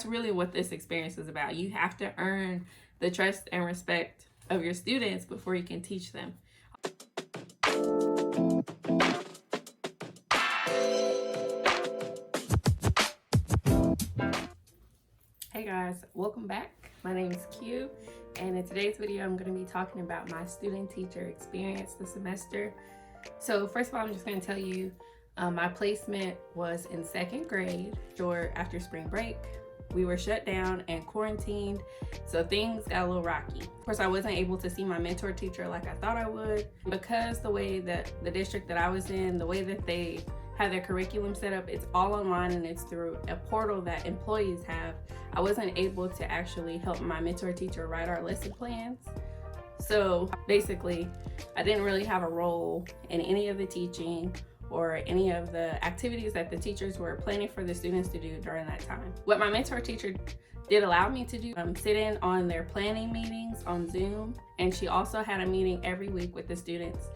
that's really what this experience is about. You have to earn the trust and respect of your students before you can teach them. Hey guys, welcome back. My name is Q, and in today's video I'm going to be talking about my student-teacher experience this semester. So first of all, I'm just going to tell you my placement was in 2nd grade, or after spring break. We were shut down and quarantined, so things got a little rocky. Of course, I wasn't able to see my mentor teacher like I thought I would, because the way that the district that I was in, the way that they have their curriculum set up, it's all online and it's through a portal that employees have. I wasn't able to actually help my mentor teacher write our lesson plans. So basically, I didn't really have a role in any of the teaching or any of the activities that the teachers were planning for the students to do during that time. What my mentor teacher did allow me to do, sit in on their planning meetings on Zoom, and she also had a meeting every week with the students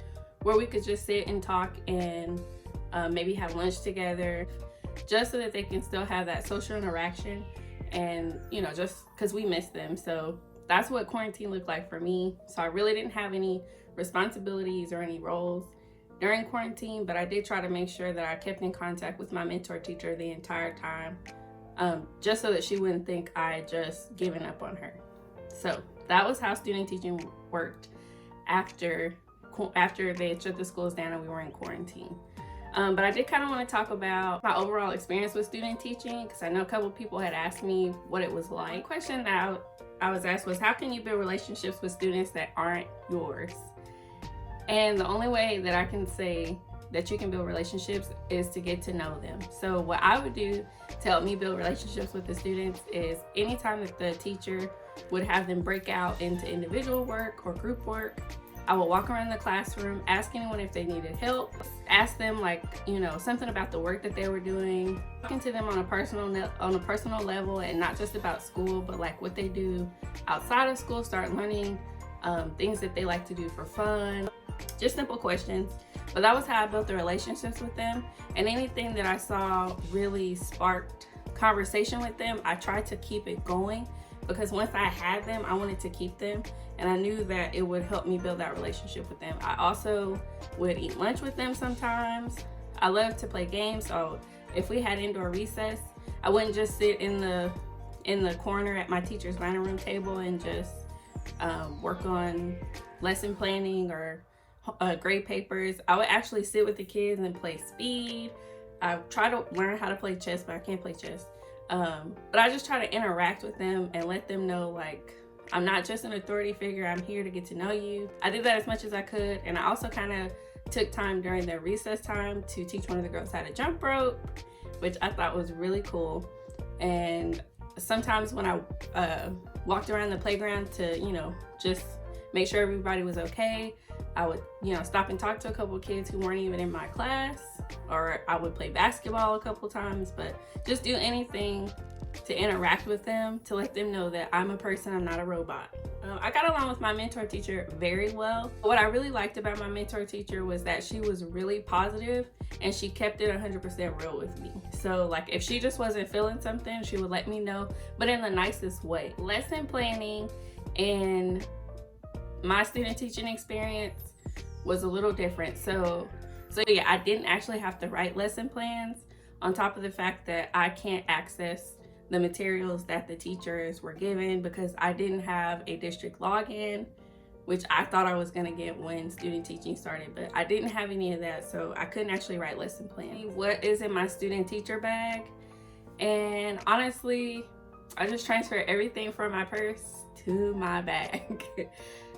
where we could just sit and talk and maybe have lunch together, just so that they can still have that social interaction, and just because we miss them. So that's what quarantine looked like for me. So I really didn't have any responsibilities or any roles during quarantine, but I did try to make sure that I kept in contact with my mentor teacher the entire time, just so that she wouldn't think I just given up on her. So that was how student teaching worked after they shut the schools down and we were in quarantine. But I did kind of want to talk about my overall experience with student teaching, because I know a couple of people had asked me what it was like. The question that I was asked was, how can you build relationships with students that aren't yours? And the only way that I can say that you can build relationships is to get to know them. So what I would do to help me build relationships with the students is anytime that the teacher would have them break out into individual work or group work, I would walk around the classroom, ask anyone if they needed help, ask them something about the work that they were doing, talking to them on a personal level, and not just about school, but like what they do outside of school, start learning things that they like to do for fun, just simple questions. But that was how I built the relationships with them, and anything that I saw really sparked conversation with them, I tried to keep it going, because once I had them, I wanted to keep them, and I knew that it would help me build that relationship with them. I also would eat lunch with them sometimes. I love to play games, so if we had indoor recess, I wouldn't just sit in the corner at my teacher's dining room table and just work on lesson planning or grade papers. I would actually sit with the kids and play speed. I try to learn how to play chess, but I can't play chess. But I just try to interact with them and let them know, like, I'm not just an authority figure, I'm here to get to know you. I did that as much as I could, and I also kind of took time during the recess time to teach one of the girls how to jump rope, which I thought was really cool. And sometimes when I walked around the playground to, just make sure everybody was okay, I would, stop and talk to a couple of kids who weren't even in my class, or I would play basketball a couple times, but just do anything to interact with them, to let them know that I'm a person, I'm not a robot. I got along with my mentor teacher very well. What I really liked about my mentor teacher was that she was really positive and she kept it 100% real with me. So like if she just wasn't feeling something, she would let me know, but in the nicest way. Lesson planning and my student teaching experience was a little different. So yeah, I didn't actually have to write lesson plans, on top of the fact that I can't access the materials that the teachers were given because I didn't have a district login, which I thought I was gonna get when student teaching started, but I didn't have any of that, so I couldn't actually write lesson plans. What is in my student teacher bag? And honestly, I just transferred everything from my purse to my bag.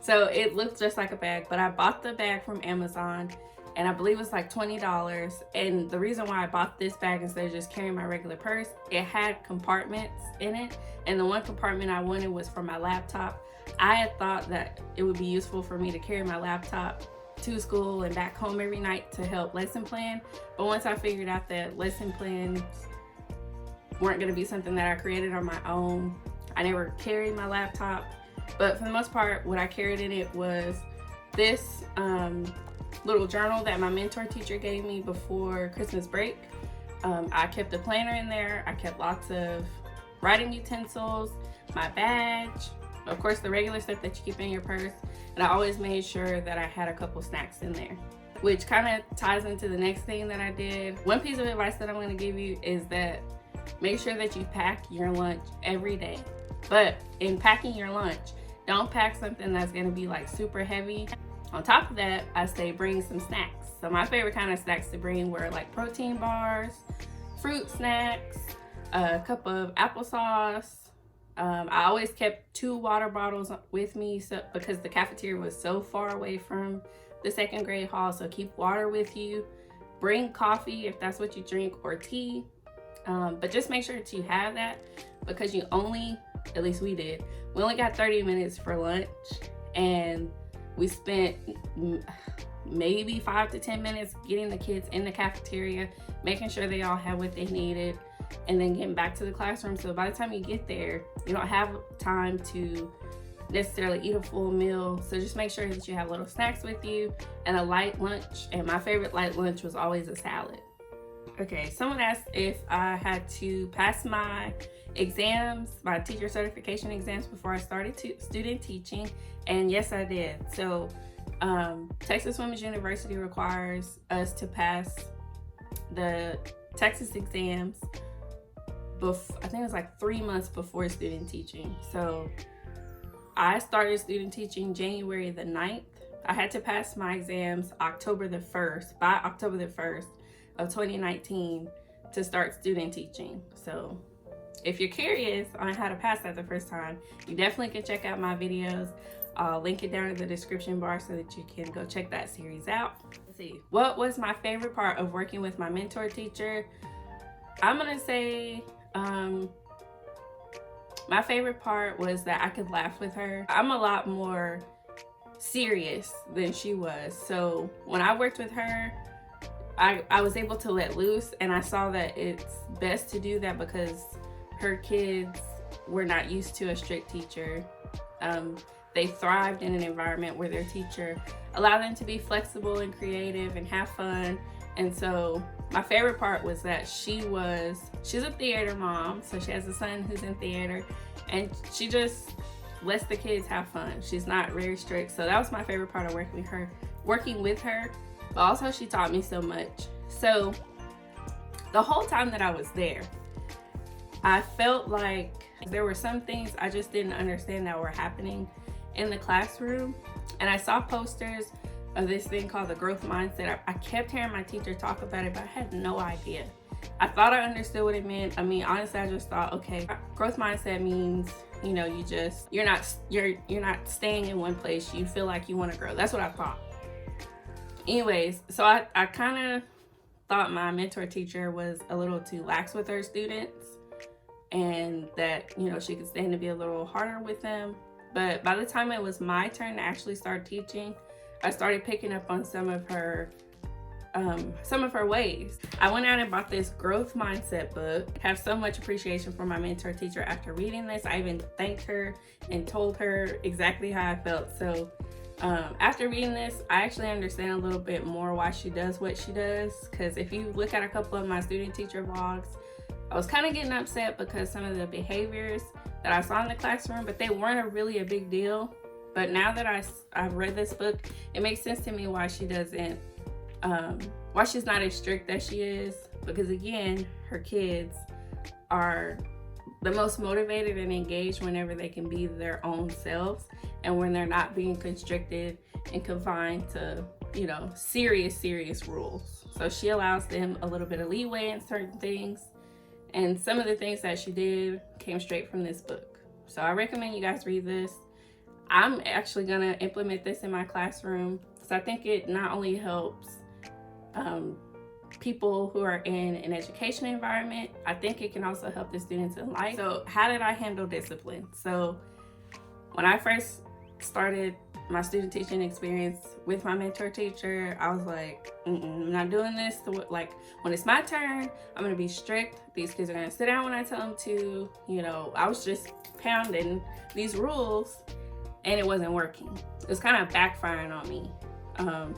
So it looked just like a bag, but I bought the bag from Amazon, and I believe it's like $20. And the reason why I bought this bag instead of just carrying my regular purse, it had compartments in it, and the one compartment I wanted was for my laptop. I had thought that it would be useful for me to carry my laptop to school and back home every night to help lesson plan, but once I figured out that lesson plans weren't going to be something that I created on my own, I never carried my laptop. But for the most part, what I carried in it was this little journal that my mentor teacher gave me before Christmas break. I kept a planner in there. I kept lots of writing utensils, my badge, of course the regular stuff that you keep in your purse, and I always made sure that I had a couple snacks in there, which kind of ties into the next thing that I did. One piece of advice that I'm going to give you is that make sure that you pack your lunch every day. But in packing your lunch, don't pack something that's going to be like super heavy. On top of that, I say bring some snacks. So my favorite kind of snacks to bring were like protein bars, fruit snacks, a cup of applesauce. I always kept 2 water bottles with me because the cafeteria was so far away from the second grade hall. So keep water with you. Bring coffee if that's what you drink, or tea. But just make sure that you have that, because you only, at least we did, we only got 30 minutes for lunch, and we spent maybe 5 to 10 minutes getting the kids in the cafeteria, making sure they all had what they needed, and then getting back to the classroom. So by the time you get there, you don't have time to necessarily eat a full meal. So just make sure that you have little snacks with you and a light lunch. And my favorite light lunch was always a salad. Okay, someone asked if I had to pass my exams, my teacher certification exams, before I started student teaching, and yes, I did. So Texas Women's University requires us to pass the Texas exams I think it was like 3 months before student teaching. So I started student teaching January the 9th. I had to pass my exams October the 1st, by October the 1st of 2019 to start student teaching. So if you're curious on how to pass that the first time, you definitely can check out my videos. I'll link it down in the description bar so that you can go check that series out. Let's see, what was my favorite part of working with my mentor teacher? I'm gonna say my favorite part was that I could laugh with her. I'm a lot more serious than she was. So when I worked with her, I was able to let loose, and I saw that it's best to do that because her kids were not used to a strict teacher. They thrived in an environment where their teacher allowed them to be flexible and creative and have fun. And so my favorite part was that she's a theater mom, so she has a son who's in theater, and she just lets the kids have fun. She's not very strict. So that was my favorite part of working with her. But also she taught me so much. So the whole time that I was there, I felt like there were some things I just didn't understand that were happening in the classroom. And I saw posters of this thing called the growth mindset. I kept hearing my teacher talk about it, but I had no idea. I thought I understood what it meant. I mean, honestly, I just thought, okay, growth mindset means, you know, you're not staying in one place. You feel like you want to grow. That's what I thought. Anyways, so I kind of thought my mentor teacher was a little too lax with her students, and that, you know, she could stand to be a little harder with them. But by the time it was my turn to actually start teaching, I started picking up on some of her ways. I went out and bought this growth mindset book. I have so much appreciation for my mentor teacher after reading this. I even thanked her and told her exactly how I felt. So after reading this, I actually understand a little bit more why she does what she does. Because if you look at a couple of my student teacher vlogs, I was kind of getting upset because some of the behaviors that I saw in the classroom, but they weren't really a big deal. But now that I've read this book, it makes sense to me why she doesn't, why she's not as strict as she is. Because again, her kids are the most motivated and engaged whenever they can be their own selves, and when they're not being constricted and confined to, you know, serious rules. So she allows them a little bit of leeway in certain things. And some of the things that she did came straight from this book. So I recommend you guys read this. I'm actually gonna implement this in my classroom because I think it not only helps people who are in an education environment, I think it can also help the students in life. So how did I handle discipline? So when I first started my student teaching experience with my mentor teacher, I was like, I'm not doing this. Like, when it's my turn, I'm gonna be strict. These kids are gonna sit down when I tell them to. You know, I was just pounding these rules, and it wasn't working. It was kind of backfiring on me.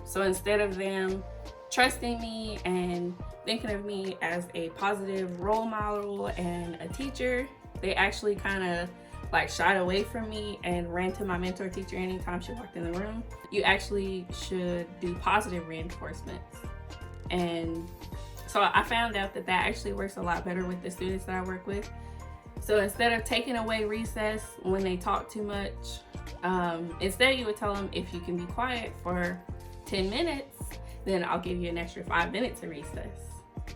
So instead of them trusting me and thinking of me as a positive role model and a teacher, they actually kind of like shied away from me and ran to my mentor teacher anytime she walked in the room. You actually should do positive reinforcements. And so I found out that that actually works a lot better with the students that I work with. So instead of taking away recess when they talk too much, instead you would tell them, if you can be quiet for 10 minutes, then I'll give you an extra 5 minutes of recess.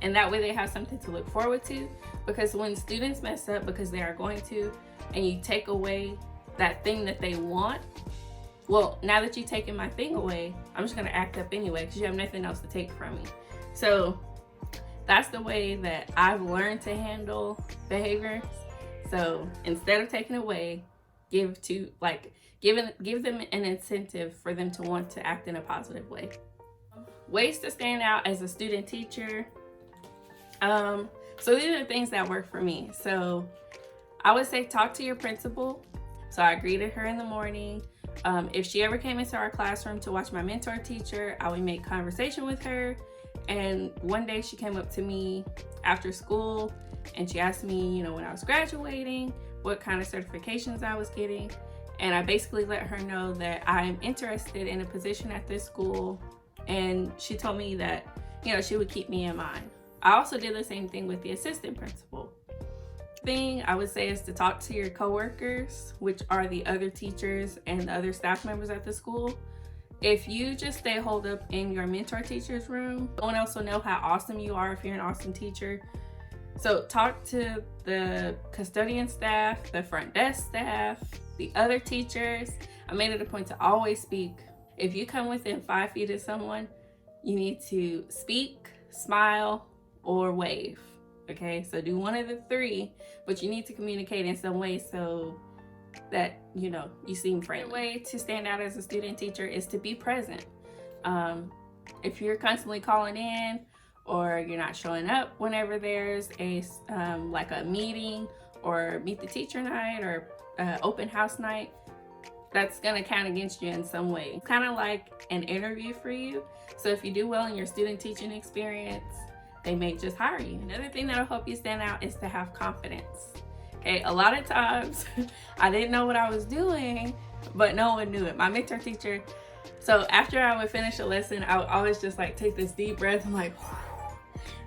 And that way they have something to look forward to, because when students mess up, because they are going to, and you take away that thing that they want, well, now that you've taken my thing away, I'm just gonna act up anyway because you have nothing else to take from me. So that's the way that I've learned to handle behaviors. So instead of taking away, give them an incentive for them to want to act in a positive way. Ways to stand out as a student teacher. So these are the things that work for me. So I would say talk to your principal. So I greeted her in the morning. If she ever came into our classroom to watch my mentor teacher, I would make conversation with her. And one day she came up to me after school and she asked me, you know, when I was graduating, what kind of certifications I was getting. And I basically let her know that I'm interested in a position at this school. And she told me that, you know, she would keep me in mind. I also did the same thing with the assistant principal. Thing I would say is to talk to your coworkers, which are the other teachers and the other staff members at the school. If you just stay holed up in your mentor teacher's room, no one else will know how awesome you are if you're an awesome teacher. So talk to the custodian staff, the front desk staff, the other teachers. I made it a point to always speak. If you come within 5 feet of someone, you need to speak, smile, or wave. Okay, so do one of the three, but you need to communicate in some way so that, you know, you seem friendly. The way to stand out as a student teacher is to be present. If you're constantly calling in or you're not showing up whenever there's a like a meeting or meet the teacher night or open house night, that's gonna count against you in some way. It's kind of like an interview for you. So if you do well in your student teaching experience, they may just hire you. Another thing that'll help you stand out is to have confidence. Okay, a lot of times I didn't know what I was doing, but no one knew it. My mentor teacher, so after I would finish a lesson, I would always just like take this deep breath. I'm like,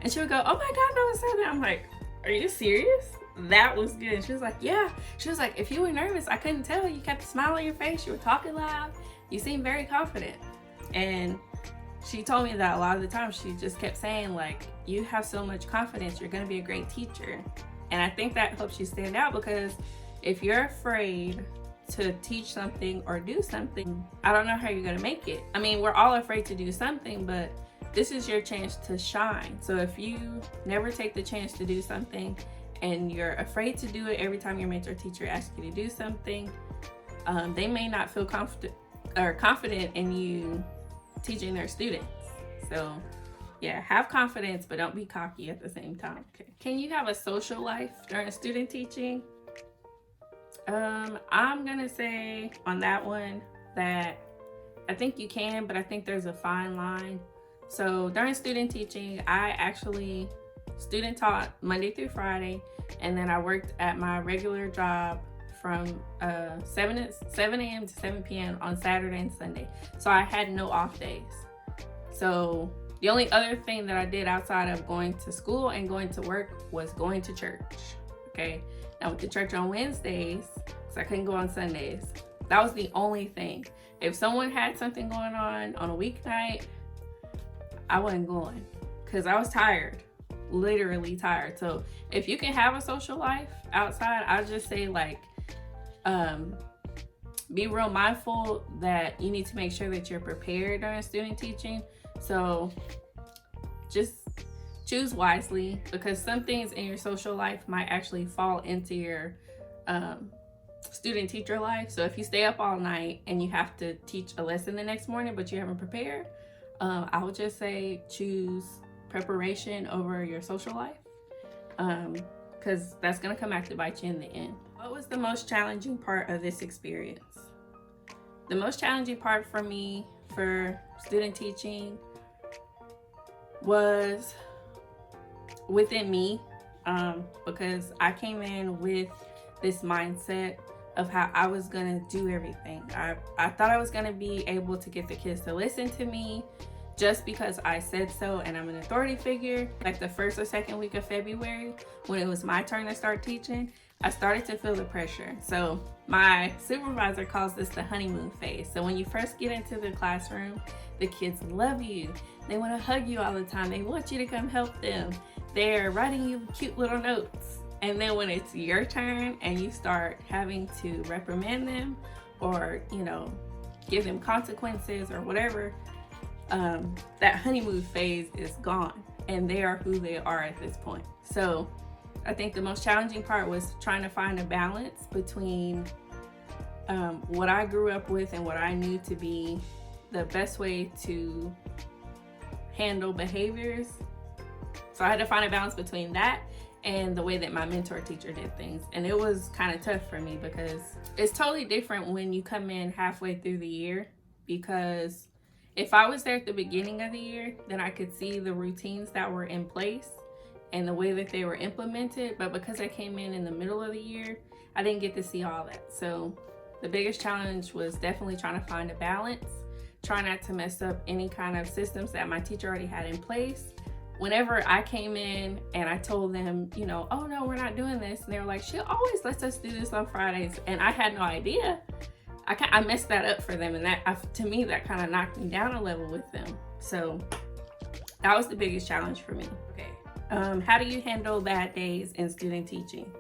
and she would go, "Oh my God, that was so good." I'm like, "Are you serious? That was good." And she was like, "Yeah." She was like, "If you were nervous, I couldn't tell. You kept a smile on your face. You were talking loud. You seemed very confident." And she told me that a lot of the time she just kept saying, like, you have so much confidence, you're gonna be a great teacher. And I think that helps you stand out, because if you're afraid to teach something or do something, I don't know how you're gonna make it. I mean, we're all afraid to do something, but this is your chance to shine. So if you never take the chance to do something and you're afraid to do it every time your mentor teacher asks you to do something, they may not feel confident in you teaching their students. So yeah, have confidence, but don't be cocky at the same time. Okay. Can you have a social life during student teaching? I'm gonna say on that one that I think you can, but I think there's a fine line. So during student teaching, I actually student taught Monday through Friday, and then I worked at my regular job from 7 a.m. to 7 p.m. on Saturday and Sunday. So I had no off days. So the only other thing that I did outside of going to school and going to work was going to church. Okay, I went to church on Wednesdays because I couldn't go on Sundays. That was the only thing. If someone had something going on a weeknight, I wasn't going because I was tired, literally tired. So if you can have a social life outside, I just say, like, be real mindful that you need to make sure that you're prepared during student teaching. So just choose wisely, because some things in your social life might actually fall into your student teacher life. So if you stay up all night and you have to teach a lesson the next morning but you haven't prepared, I would just say choose preparation over your social life, because that's going to come back to bite you in the end. What was the most challenging part of this experience? The most challenging part for me for student teaching was within me, because I came in with this mindset of how I was gonna do everything. I thought I was gonna be able to get the kids to listen to me just because I said so and I'm an authority figure. Like the first or second week of February, when it was my turn to start teaching, I started to feel the pressure. So my supervisor calls this the honeymoon phase. So when you first get into the classroom, the kids love you. They want to hug you all the time. They want you to come help them. They're writing you cute little notes. And then when it's your turn and you start having to reprimand them or, give them consequences or whatever, that honeymoon phase is gone and they are who they are at this point. So I think the most challenging part was trying to find a balance between what I grew up with and what I knew to be the best way to handle behaviors. So I had to find a balance between that and the way that my mentor teacher did things. And it was kind of tough for me because it's totally different when you come in halfway through the year, because if I was there at the beginning of the year, then I could see the routines that were in place and the way that they were implemented. But because I came in the middle of the year, I didn't get to see all that. So the biggest challenge was definitely trying to find a balance, try not to mess up any kind of systems that my teacher already had in place. Whenever I came in and I told them, oh no, we're not doing this, and they were like, she always lets us do this on Fridays, and I had no idea. I messed that up for them, and to me that kind of knocked me down a level with them. So that was the biggest challenge for me. Okay, how do you handle bad days in student teaching?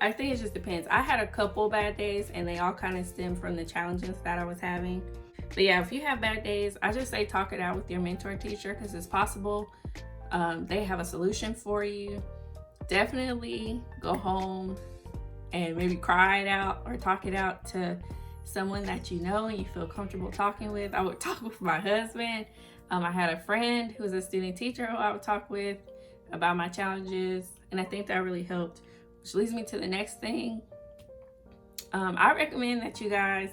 I think it just depends. I had a couple bad days, and they all kind of stem from the challenges that I was having. But yeah, if you have bad days, I just say talk it out with your mentor teacher, because it's possible they have a solution for you. Definitely go home and maybe cry it out or talk it out to someone that you know and you feel comfortable talking with. I would talk with my husband. I had a friend who was a student teacher who I would talk with about my challenges, and I think that really helped, which leads me to the next thing. I recommend that you guys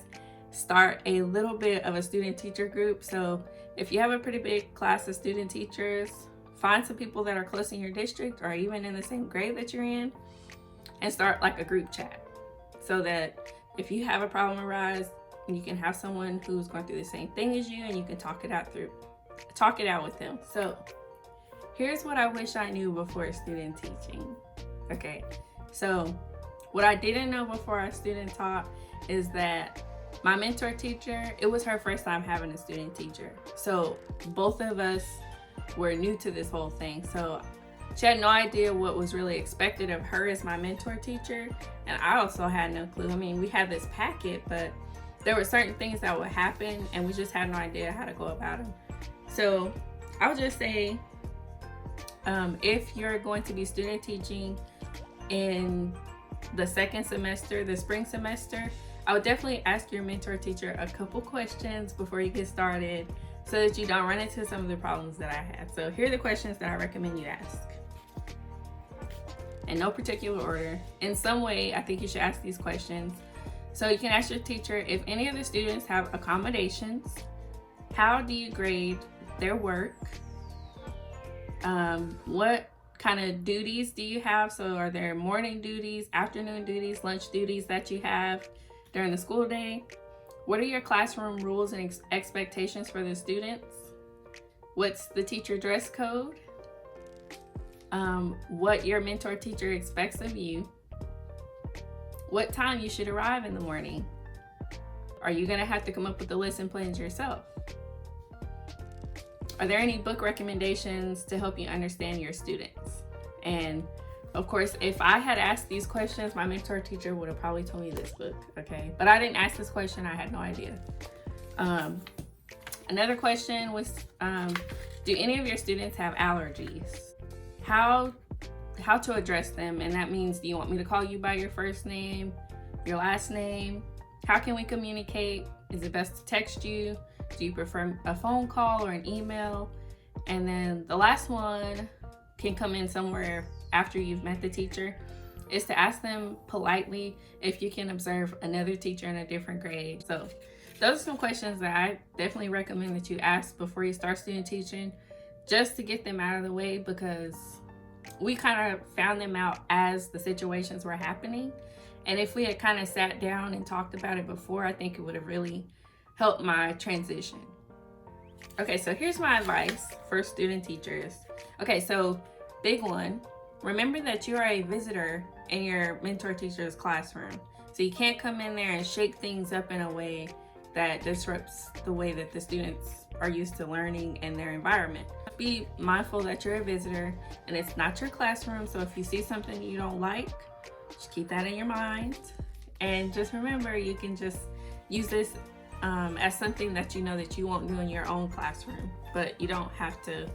start a little bit of a student teacher group. So if you have a pretty big class of student teachers, find some people that are close in your district or even in the same grade that you're in, and start like a group chat, so that if you have a problem arise, you can have someone who's going through the same thing as you and you can talk it out with them. So here's what I wish I knew before student teaching. Okay, so what I didn't know before I student taught is that my mentor teacher, it was her first time having a student teacher. So both of us were new to this whole thing. So she had no idea what was really expected of her as my mentor teacher. And I also had no clue. I mean, we had this packet, but there were certain things that would happen and we just had no idea how to go about them. So I would just say, if you're going to be student teaching in the second semester, the spring semester, I would definitely ask your mentor teacher a couple questions before you get started so that you don't run into some of the problems that I had. So here are the questions that I recommend you ask. In no particular order. In some way, I think you should ask these questions. So you can ask your teacher if any of the students have accommodations. How do you grade their work? What kind of duties do you have? So are there morning duties, afternoon duties, lunch duties that you have during the school day? What are your classroom rules and expectations for the students? What's the teacher dress code? What your mentor teacher expects of you? What time you should arrive in the morning? Are you gonna have to come up with the lesson plans yourself? Are there any book recommendations to help you understand your students? And of course, if I had asked these questions, my mentor teacher would have probably told me this book, okay? But I didn't ask this question, I had no idea. Another question was, do any of your students have allergies? How to address them, and that means, do you want me to call you by your first name, your last name? How can we communicate? Is it best to text you? Do you prefer a phone call or an email? And then the last one can come in somewhere after you've met the teacher, is to ask them politely if you can observe another teacher in a different grade. So those are some questions that I definitely recommend that you ask before you start student teaching, just to get them out of the way, because we kind of found them out as the situations were happening. And if we had kind of sat down and talked about it before, I think it would have really helped my transition. Okay, so here's my advice for student teachers. Okay, so big one, remember that you are a visitor in your mentor teacher's classroom. So you can't come in there and shake things up in a way that disrupts the way that the students are used to learning in their environment. Be mindful that you're a visitor and it's not your classroom. So if you see something you don't like, just keep that in your mind. And just remember, you can just use this as something that you know that you won't do in your own classroom, but you don't have to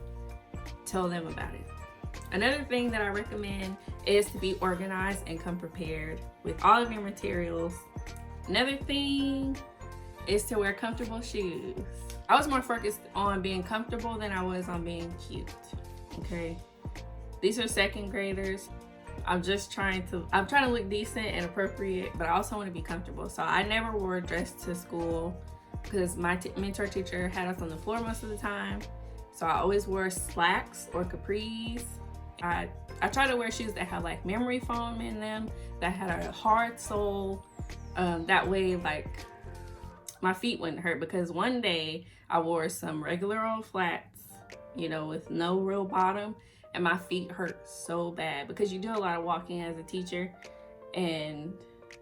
tell them about it. Another thing that I recommend is to be organized and come prepared with all of your materials. Another thing is to wear comfortable shoes. I was more focused on being comfortable than I was on being cute, okay? These are second graders. I'm trying to look decent and appropriate, but I also want to be comfortable. So I never wore a dress to school because my mentor teacher had us on the floor most of the time. So I always wore slacks or capris. I try to wear shoes that have like memory foam in them, that had a hard sole. That way, like, my feet wouldn't hurt, because one day I wore some regular old flats, you know, with no real bottom, and my feet hurt so bad because you do a lot of walking as a teacher. And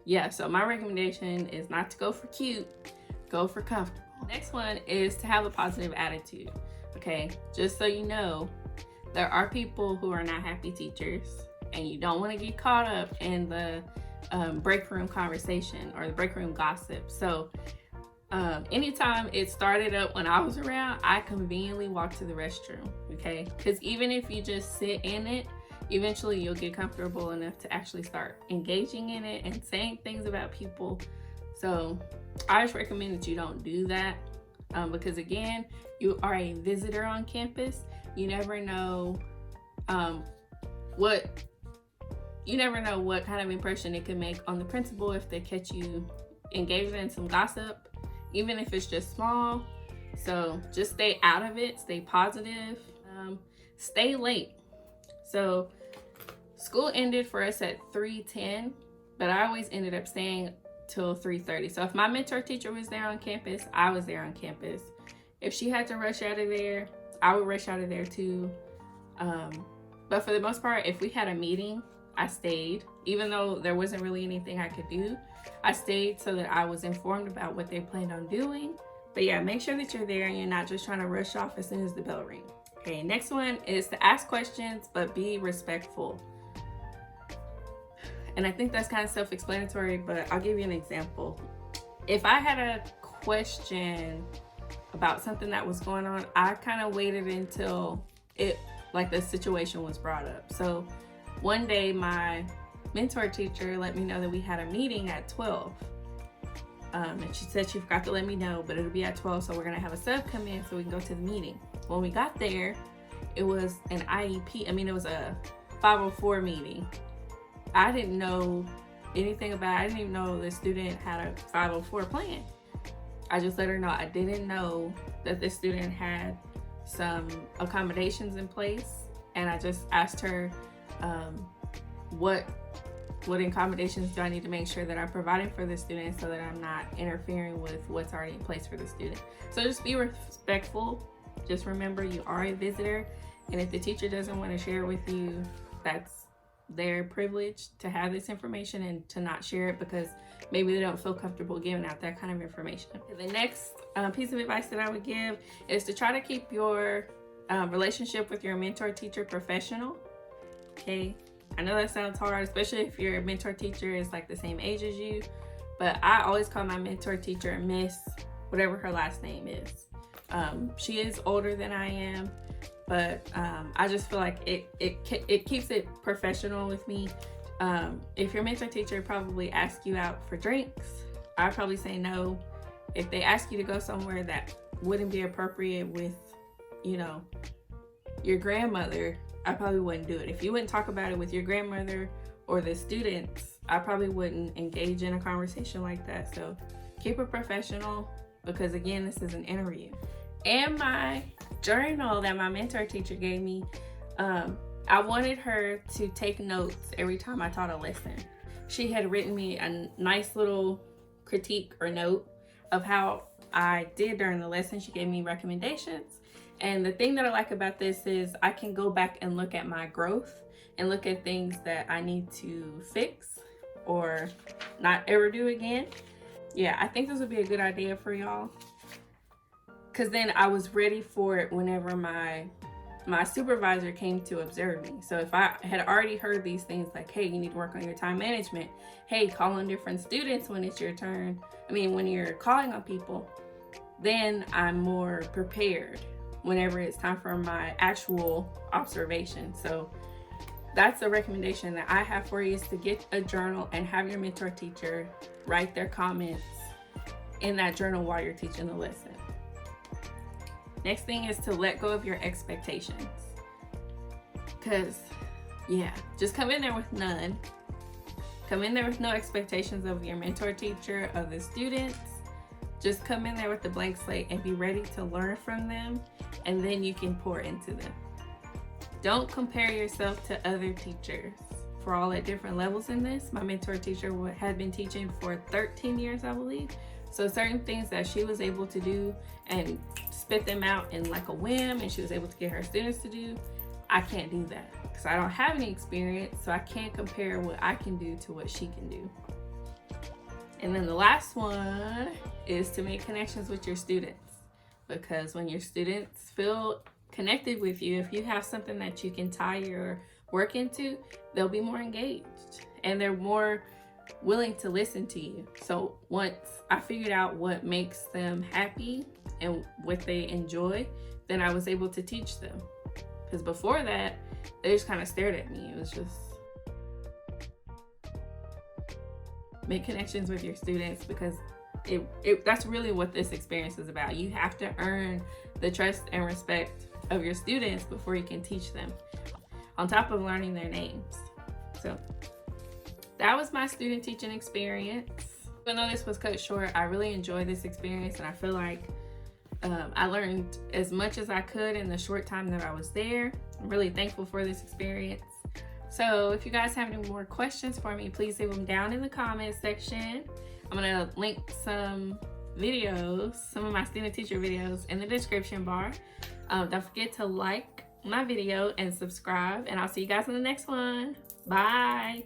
yeah, so my recommendation is not to go for cute, go for comfortable. Next one is to have a positive attitude. Okay, just so you know, there are people who are not happy teachers, and you don't want to get caught up in the break room conversation or the break room gossip. So anytime it started up when I was around, I conveniently walked to the restroom, okay? Because even if you just sit in it, eventually you'll get comfortable enough to actually start engaging in it and saying things about people. So I just recommend that you don't do that, because again, you are a visitor on campus. You never know what kind of impression it can make on the principal if they catch you engaged in some gossip, even if it's just small. So just stay out of it, stay positive, stay late. So school ended for us at 3:10, but I always ended up staying till 3:30. So if my mentor teacher was there on campus, I was there on campus. If she had to rush out of there, I would rush out of there too. But for the most part, if we had a meeting, I stayed. Even though there wasn't really anything I could do, I stayed so that I was informed about what they planned on doing. But yeah, make sure that you're there and you're not just trying to rush off as soon as the bell rings. Okay, next one is to ask questions, but be respectful. And I think that's kind of self-explanatory, but I'll give you an example. If I had a question about something that was going on, I kind of waited until the situation was brought up. So one day my mentor teacher let me know that we had a meeting at 12. And she said she forgot to let me know, but it'll be at 12, so we're gonna have a sub come in so we can go to the meeting. When we got there, it was an IEP, it was a 504 meeting. I didn't know anything about it. I didn't even know the student had a 504 plan. I just let her know I didn't know that the student had some accommodations in place, and I just asked her what accommodations do I need to make sure that I'm providing for the student so that I'm not interfering with what's already in place for the student. So just be respectful. Just remember, you are a visitor, and if the teacher doesn't want to share with you, that's their privilege to have this information and to not share it because maybe they don't feel comfortable giving out that kind of information. The next piece of advice that I would give is to try to keep your relationship with your mentor teacher professional. Okay, I know that sounds hard, especially if your mentor teacher is like the same age as you, but I always call my mentor teacher Miss whatever her last name is. She is older than I am, but I just feel like it keeps it professional with me. If your mentor teacher probably asks you out for drinks, I'd probably say no. If they ask you to go somewhere that wouldn't be appropriate with, your grandmother, I probably wouldn't do it. If you wouldn't talk about it with your grandmother or the students, I probably wouldn't engage in a conversation like that. So keep it professional, because again, this is an interview. And my journal that my mentor teacher gave me, I wanted her to take notes every time I taught a lesson. She had written me a nice little critique or note of how I did during the lesson. She gave me recommendations. And the thing that I like about this is I can go back and look at my growth and look at things that I need to fix or not ever do again. Yeah, I think this would be a good idea for y'all. Because then I was ready for it whenever my supervisor came to observe me. So if I had already heard these things like, hey, you need to work on your time management. Hey, call on different students when it's your turn. When you're calling on people, then I'm more prepared whenever it's time for my actual observation. So that's a recommendation that I have for you, is to get a journal and have your mentor teacher write their comments in that journal while you're teaching the lesson. Next thing is to let go of your expectations. Because, yeah, just come in there with none. Come in there with no expectations of your mentor teacher, of the students. Just come in there with a blank slate and be ready to learn from them, and then you can pour into them. Don't compare yourself to other teachers. We're all at different levels in this. My mentor teacher had been teaching for 13 years, I believe. So certain things that she was able to do and spit them out in like a whim, and she was able to get her students to do, I can't do that because I don't have any experience. So I can't compare what I can do to what she can do. And then the last one is to make connections with your students, because when your students feel connected with you, if you have something that you can tie your work into, they'll be more engaged and they're more willing to listen to you. So once I figured out what makes them happy and what they enjoy, then I was able to teach them. Because before that, they just kind of stared at me. It was just make connections with your students, because that's really what this experience is about. You have to earn the trust and respect of your students before you can teach them, on top of learning their names. So that was my student teaching experience. Even though this was cut short, I really enjoyed this experience, and I feel like I learned as much as I could in the short time that I was there. I'm really thankful for this experience. So if you guys have any more questions for me, please leave them down in the comments section. I'm gonna link some videos, some of my student teacher videos, in the description bar. Don't forget to like my video and subscribe, and I'll see you guys in the next one. Bye.